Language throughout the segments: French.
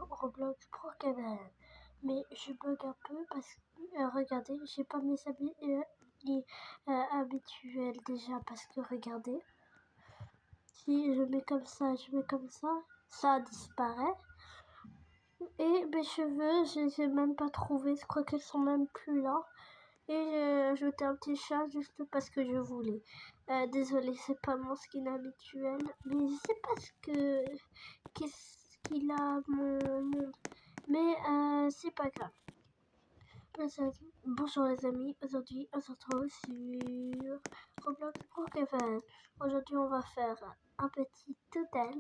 Roblox pour Kevin. Mais je bug un peu parce que, regardez, j'ai pas mes habits habituels déjà parce que regardez, si je mets comme ça, ça disparaît. Et mes cheveux, je les ai même pas trouvés, je crois qu'ils sont même plus là. Et j'ai ajouté un petit chat juste parce que je voulais. Désolée, c'est pas mon skin habituel, mais je sais pas qu'est-ce qu'il a mon. Mais c'est pas grave. Bonjour les amis, aujourd'hui on se retrouve sur Roblox pour Kevin. Aujourd'hui on va faire un petit total,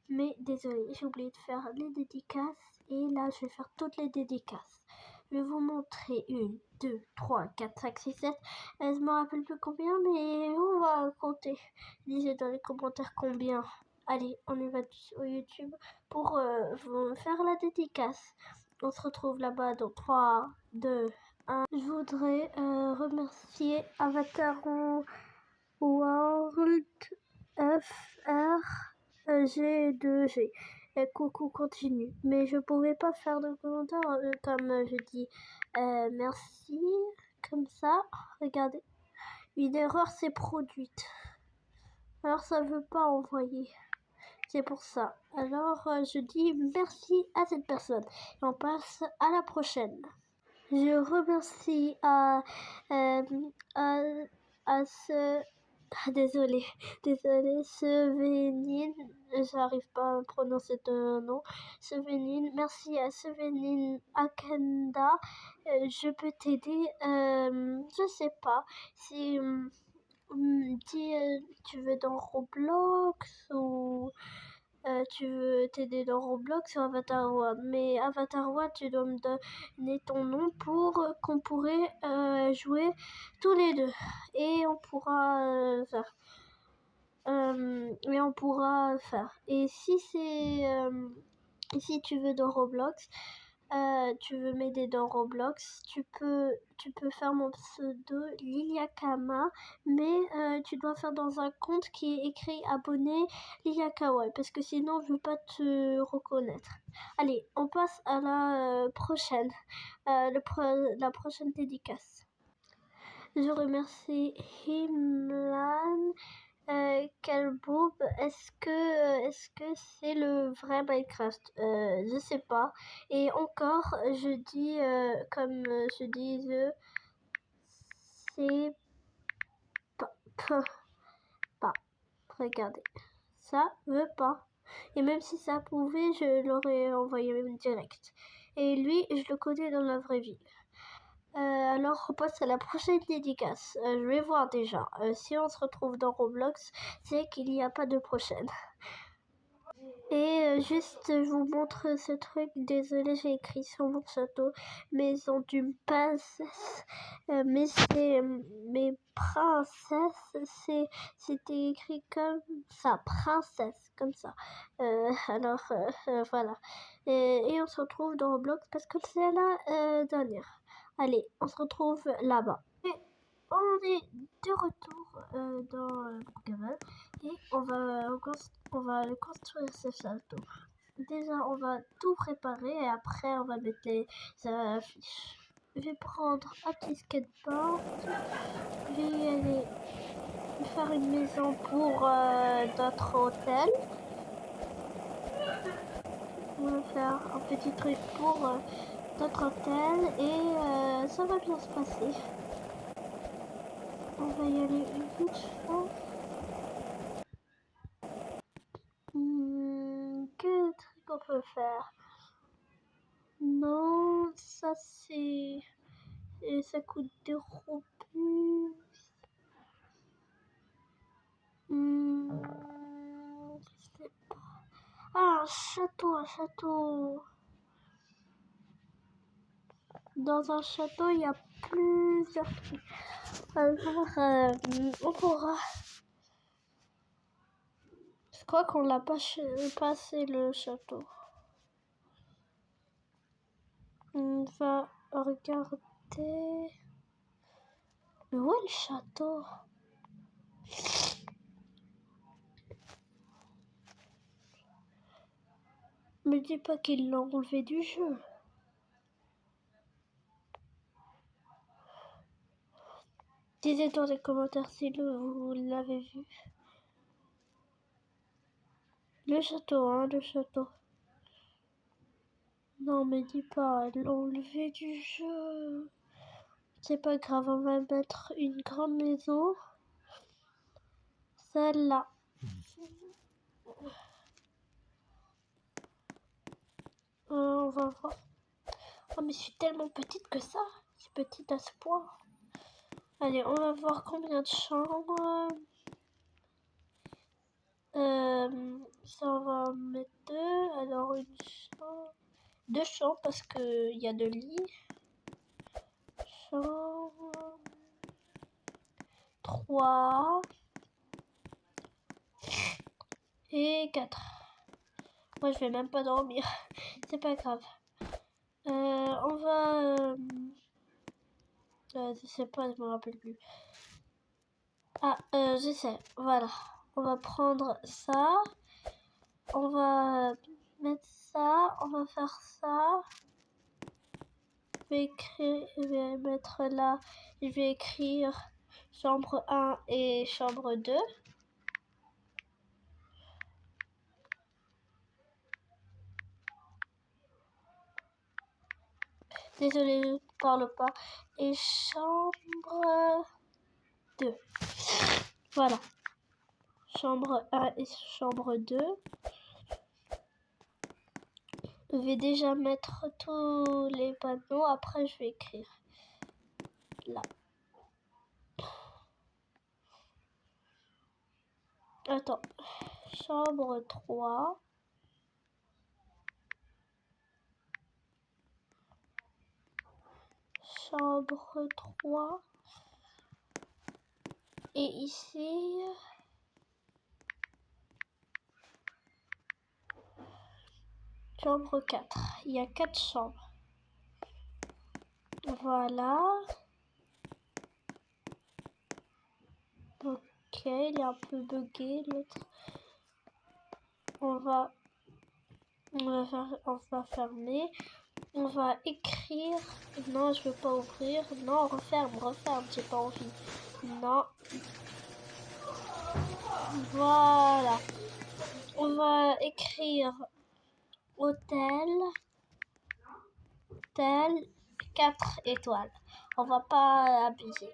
mais désolé, j'ai oublié de faire les dédicaces et là je vais faire toutes les dédicaces. Je vais vous montrer 1, 2, 3, 4, 5, 6, 7. Je me rappelle plus combien, mais on va compter. Lisez dans les commentaires combien. Allez, on y va sur YouTube pour vous faire la dédicace. On se retrouve là-bas dans 3, 2, 1. Je voudrais remercier Avatar World FR G2G. Et coucou continue. Mais je pouvais pas faire de commentaire comme je dis merci. Comme ça, regardez. Une erreur s'est produite. Alors ça veut pas envoyer. C'est pour ça. Alors je dis merci à cette personne. Et on passe à la prochaine. Je remercie à ce... désolé, Sevenine, j'arrive pas à prononcer ton nom. Sevenine, merci à Sevenine Akenda. Je peux t'aider, je sais pas, si tu veux dans Roblox ou tu veux t'aider dans Roblox ou Avatar World. Mais Avatar World, tu dois me donner ton nom pour qu'on pourrait jouer tous les deux. Et on pourra faire. Et si si tu veux dans Roblox, tu veux m'aider dans Roblox, tu peux faire mon pseudo Liliakama, mais tu dois faire dans un compte qui est écrit abonné Liliakawa, parce que sinon je veux pas te reconnaître. Allez, on passe à la prochaine, la prochaine dédicace. Je remercie Himlan. Quel boob, est-ce que c'est le vrai Minecraft? Je sais pas. Et encore, je dis comme je dis, c'est pas. Regardez, ça veut pas. Et même si ça pouvait, je l'aurais envoyé même direct. Et lui, je le connais dans la vraie vie. Alors, on passe à la prochaine dédicace. Je vais voir déjà. Si on se retrouve dans Roblox, c'est qu'il n'y a pas de prochaine. Et juste, je vous montre ce truc. Désolée, j'ai écrit sur mon château maison d'une princesse. Mais c'est mes princesses, c'était écrit comme ça, princesse, comme ça. Voilà. Et on se retrouve dans Roblox parce que c'est la dernière. Allez, on se retrouve là-bas. Et on est de retour dans Brookhaven et on va construire ce château. Déjà, on va tout préparer et après, on va mettre les affiches. Je vais prendre un petit skateboard. Je vais y aller faire une maison pour notre hôtel. On va faire un petit truc pour notre hôtel et ça va bien se passer. On va y aller une petite fois. Quel truc on peut faire? Non, ça c'est... Et ça coûte 2 roupies. Je sais pas. Ah, un château. Dans un château, il y a plusieurs trucs. Alors, on pourra... Je crois qu'on l'a pas passé le château. On va regarder... Mais où est le château? Me dis pas qu'ils l'ont enlevé du jeu. Dites dans les commentaires si vous l'avez vu. Le château, hein, le château. Non, me dis pas, ils l'ont enlevé du jeu. C'est pas grave, on va mettre une grande maison. Celle-là. On va voir. Oh, mais je suis tellement petite que ça. Je suis petite à ce point. Allez, on va voir combien de chambres. Ça, on va en mettre 2. Alors, une chambre. 2 chambres parce qu'il y a 2 lits. Chambre. 3. Et 4. Moi, je vais même pas dormir. C'est pas grave. On va... je sais pas, je me rappelle plus. Ah, je sais. Voilà. On va prendre ça. On va mettre ça. On va faire ça. Je vais mettre là. Je vais écrire chambre 1 et chambre 2. Désolée, je ne parle pas. Et chambre 2. Voilà. Chambre 1 et chambre 2. Je vais déjà mettre tous les panneaux. Après, je vais écrire là. Attends. Chambre 3. Chambre 3. Et ici... chambre 4. Il y a 4 chambres. Voilà. Ok, il est un peu bugué l'autre. On va fermer. On va écrire. Non, je veux pas ouvrir. Non, referme, j'ai pas envie. Non. Voilà. On va écrire hôtel 4 étoiles. On va pas abuser.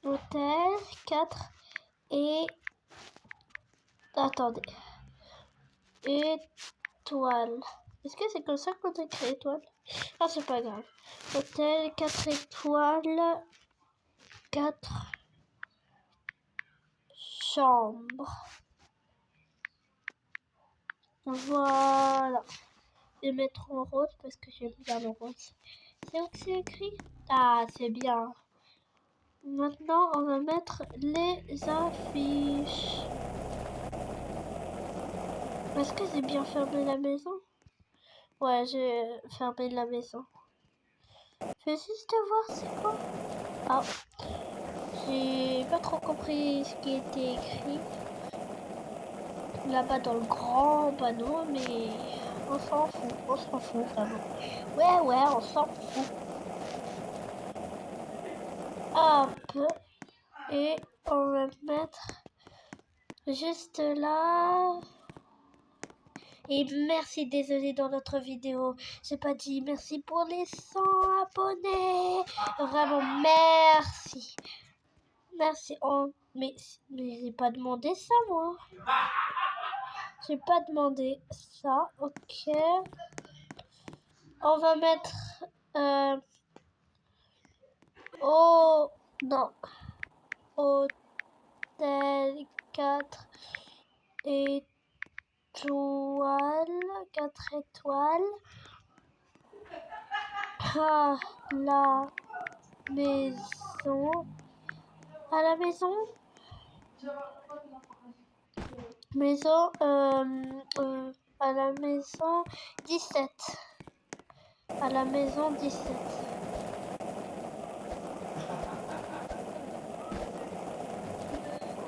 Hôtel 4 et... Attendez. Étoile. Est-ce que c'est comme ça qu'on écrit étoile? Ah, c'est pas grave. Hôtel 4 étoiles. 4 chambres. Voilà. Je vais mettre en rose parce que j'aime bien le rose. C'est où que c'est écrit? Ah, c'est bien. Maintenant, on va mettre les affiches. Est-ce que j'ai bien fermé la maison? Ouais, j'ai fermé la maison. Je vais juste voir c'est quoi. Ah, j'ai pas trop compris ce qui était écrit là-bas dans le grand panneau, mais on s'en fout vraiment. Ouais, on s'en fout. Hop, et on va mettre juste là. Et merci, désolé dans notre vidéo, j'ai pas dit merci pour les 100 abonnés. Vraiment, merci. Merci. Oh, mais j'ai pas demandé ça, moi. J'ai pas demandé ça. Ok. On va mettre... oh, non. Hôtel 4 étoiles. 4 étoiles. À la maison. À la maison. Maison. À la maison 17. À la maison 17.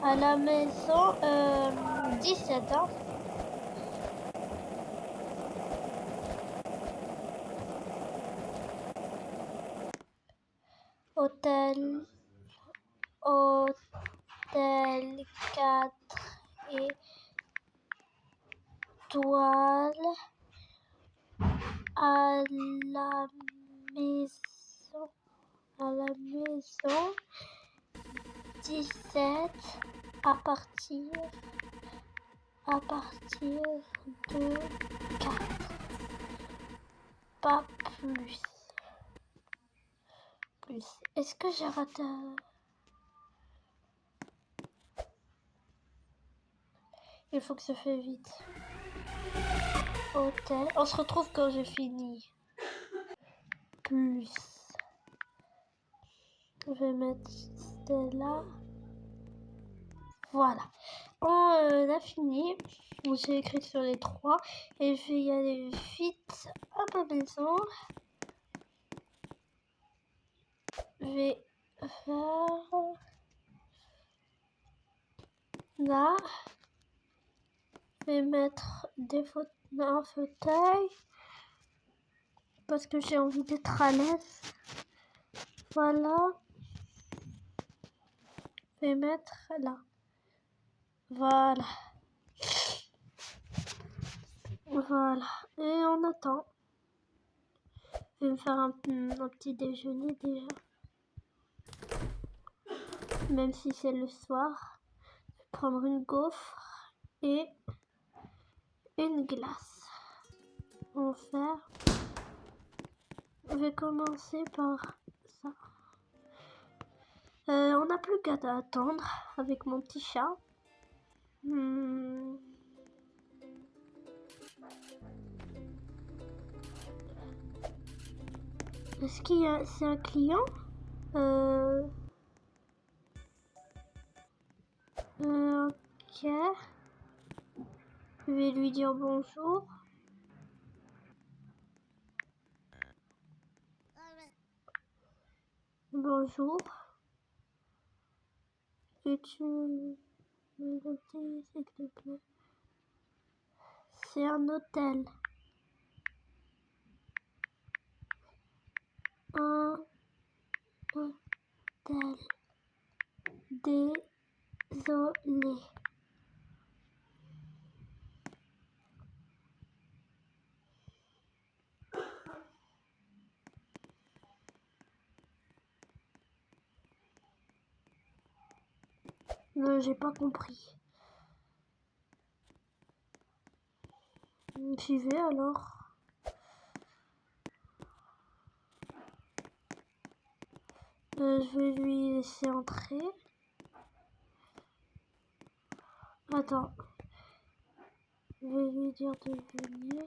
À la maison 17, hein. hôtel, hôtel 4 étoiles, à la maison, 17 à partir de 4, pas plus. Est-ce que j'ai raté Il faut que ça fait vite. Hôtel. On se retrouve quand j'ai fini. Plus. Je vais mettre Stella. Voilà. On a fini. J'ai écrit sur les 3. Et je vais y aller vite à ma maison. Je vais faire là. Je vais mettre un fauteuil. Parce que j'ai envie d'être à l'aise. Voilà. Je vais mettre là. Voilà. Voilà. Et on attend. Je vais me faire un petit déjeuner déjà. Même si c'est le soir. Je vais prendre une gaufre et une glace. On va faire. Je vais commencer par ça. On n'a plus qu'à attendre avec mon petit chat. Est-ce qu'il y a... C'est un client ok. Je vais lui dire bonjour. Bonjour. Peux-tu me le dire, s'il te plaît? C'est un hôtel. Un hôtel. Désolé. Non, j'ai pas compris. J'y vais alors. Je vais lui laisser entrer. Attends. Je vais lui dire de venir.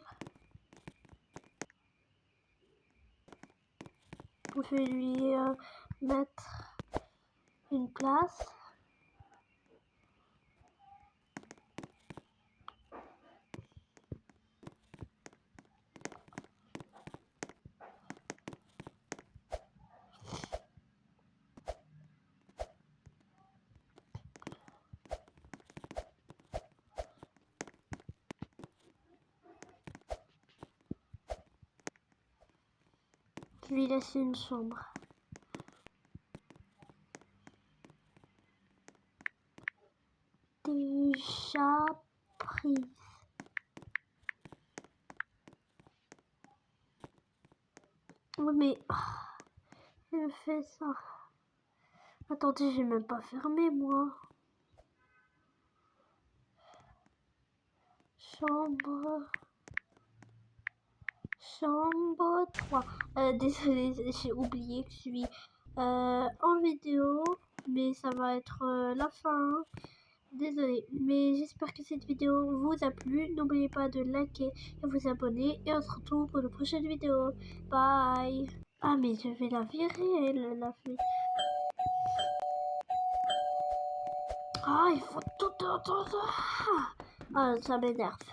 Je vais lui mettre une place. Je lui laisse une chambre. Déjà prise. Oui, mais il fait ça. Attendez, j'ai même pas fermé moi. Chambre 3. Désolée, j'ai oublié que je suis en vidéo, mais ça va être la fin. Désolée, mais j'espère que cette vidéo vous a plu. N'oubliez pas de liker et vous abonner. Et on se retrouve pour une prochaine vidéo. Bye. Ah, mais je vais la virer, elle l'a fait. Ah, il faut tout entendre. Ah, ça m'énerve.